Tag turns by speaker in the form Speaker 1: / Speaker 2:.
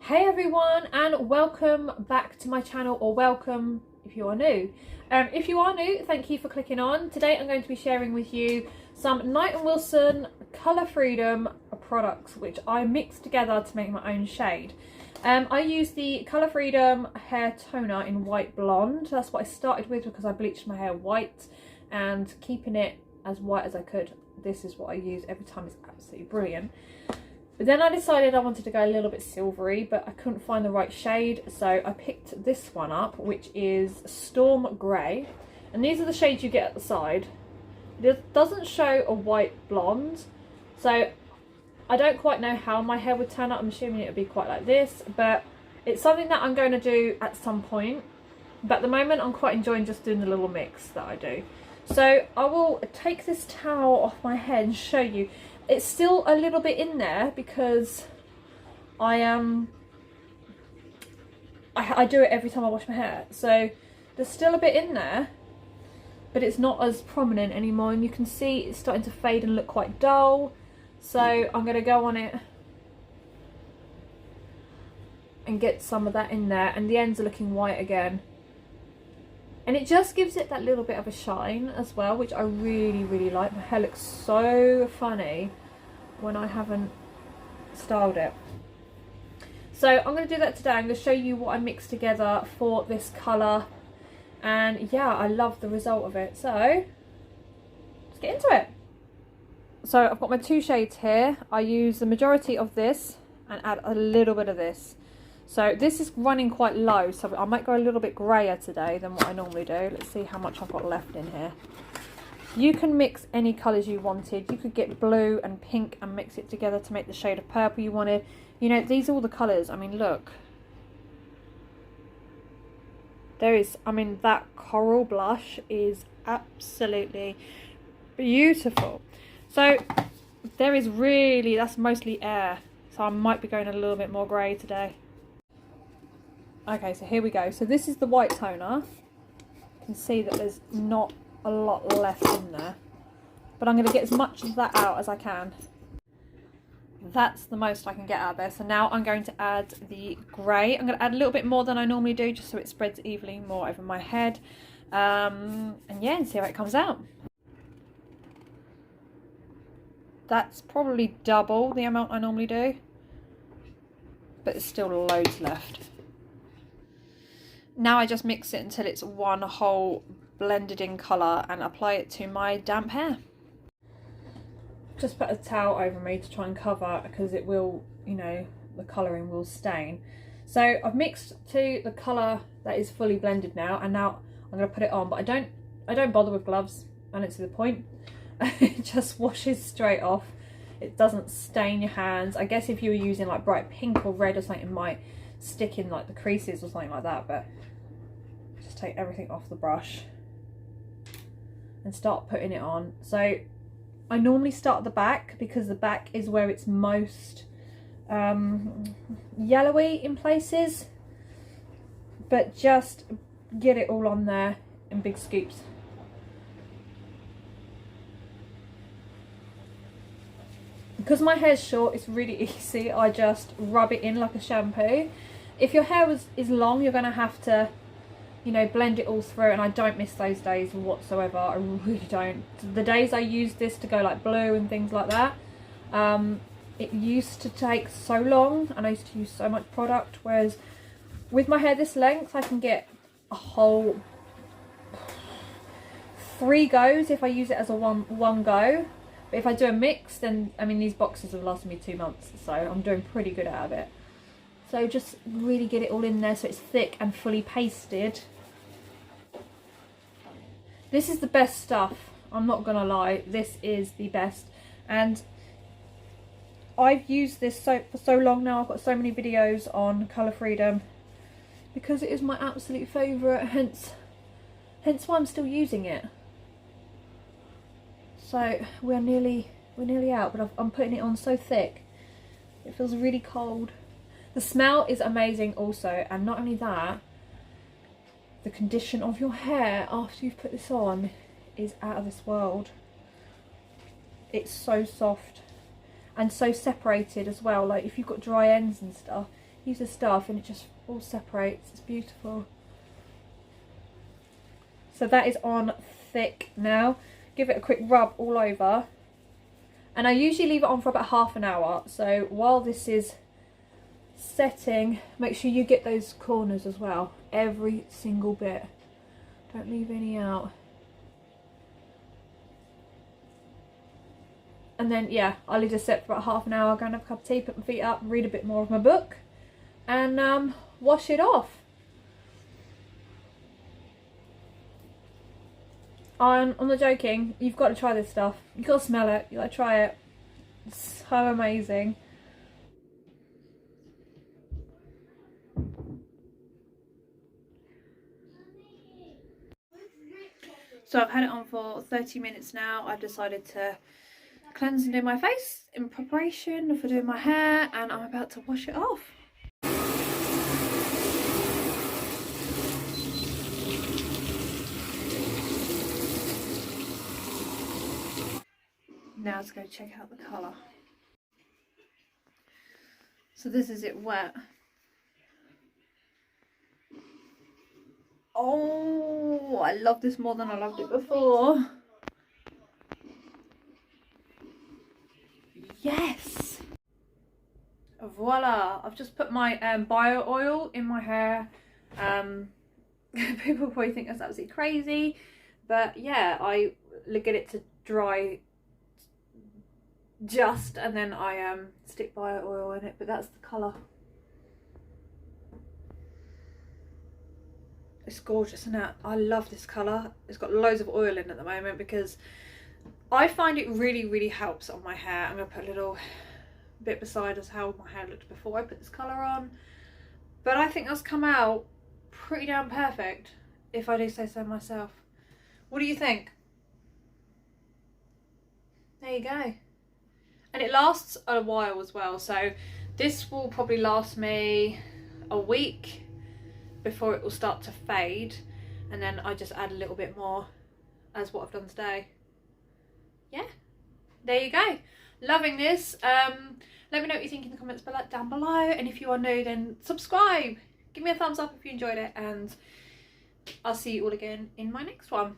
Speaker 1: Hey everyone, and welcome back to my channel, or welcome if you are new. If you are new, thank you for clicking on. Today I'm going to be sharing with you some Knight & Wilson Colour Freedom products which I mixed together to make my own shade. I use the Colour Freedom hair toner in white blonde. That's what I started with because I bleached my hair white, and keeping it as white as I could, this is what I use every time. It's absolutely brilliant. But then I decided I wanted to go a little bit silvery, but I couldn't find the right shade, so I picked this one up, which is Storm Grey. And these are the shades you get at the side. It doesn't show a white blonde, so I don't quite know how my hair would turn out. I'm assuming it would be quite like this, but it's something that I'm going to do at some point. But at the moment I'm quite enjoying just doing the little mix that I do. So I will take this towel off my head and show you. It's still a little bit in there because I do it every time I wash my hair. So there's still a bit in there, but it's not as prominent anymore. And you can see it's starting to fade and look quite dull. So I'm going to go on it and get some of that in there. And the ends are looking white again. And it just gives it that little bit of a shine as well, which I really, really like. My hair looks so funny when I haven't styled it. So I'm going to do that today. I'm going to show you what I mixed together for this colour. And yeah, I love the result of it. So let's get into it. So I've got my two shades here. I use the majority of this and add a little bit of this. So this is running quite low, so I might go a little bit grayer today than what I normally do. Let's see how much I've got left in here. You can mix any colours you wanted. You could get blue and pink and mix it together to make the shade of purple you wanted. You know, these are all the colours. I mean, look. There is, I mean, that coral blush is absolutely beautiful. So there is really, that's mostly air. So I might be going a little bit more grey today. Okay, so here we go. So this is the white toner. You can see that there's not a lot left in there, but I'm going to get as much of that out as I can. That's the most I can get out of there. So now I'm going to add the grey. I'm going to add a little bit more than I normally do, just so it spreads evenly more over my head. And yeah, and see how it comes out. That's probably double the amount I normally do, but there's still loads left. Now I just mix it until it's one whole blended in colour and apply it to my damp hair. Just put a towel over me to try and cover, because it will, you know, the colouring will stain. So I've mixed to the colour that is fully blended now, and now I'm going to put it on, but I don't bother with gloves. I don't see the point. It just washes straight off. It doesn't stain your hands. I guess if you were using like bright pink or red or something, it might stick in like the creases or something like that, but just take everything off the brush and start putting it on. So I normally start at the back because the back is where it's most yellowy in places, but just get it all on there in big scoops. Because my hair's short, it's really easy. I just rub it in like a shampoo. If your hair is long, you're going to have to, you know, blend it all through, and I don't miss those days whatsoever. I really don't. The days I used this to go like blue and things like that, it used to take so long, and I used to use so much product, whereas with my hair this length, I can get a whole 3 goes if I use it as a one go. But if I do a mix, then, I mean, these boxes have lasted me 2 months, so I'm doing pretty good out of it. So just really get it all in there so it's thick and fully pasted. This is the best stuff. I'm not gonna lie, this is the best. And I've used this for so long now. I've got so many videos on Colour Freedom because it is my absolute favourite, hence why I'm still using it. So we're nearly out, but I'm putting it on so thick. It feels really cold. The smell is amazing also, and not only that, the condition of your hair after you've put this on is out of this world. It's so soft and so separated as well. Like if you've got dry ends and stuff, piece of stuff and it just all separates. It's beautiful. So that is on thick now. Give it a quick rub all over. And I usually leave it on for about half an hour. So while this is setting, make sure you get those corners as well. Every single bit. Don't leave any out. And then, yeah, I'll leave this set for about half an hour. Go and have a cup of tea, put my feet up, read a bit more of my book. And wash it off. I'm not joking. You've got to try this stuff. You've got to smell it. You've got to try it. It's so amazing. So I've had it on for 30 minutes now. I've decided to cleanse and do my face in preparation for doing my hair, and I'm about to wash it off. Now let's go check out the colour. So this is it wet. Oh, I love this more than I loved it before. Yes! Voila! I've just put my bio oil in my hair. People probably think that's absolutely crazy, but yeah, I get it to dry just, and then I stick bio oil in it, but that's the colour. It's gorgeous, isn't it? I love this colour. It's got loads of oil in at the moment because I find it really helps on my hair. I'm going to put a little bit beside us how my hair looked before I put this colour on. But I think that's come out pretty damn perfect, if I do say so myself. What do you think? There you go. And it lasts a while as well. So this will probably last me a week before it will start to fade, and then I just add a little bit more as what I've done today. Yeah, there you go. Loving this. Let me know what you think in the comments down below, and if you are new, then subscribe. Give me a thumbs up if you enjoyed it, and I'll see you all again in my next one.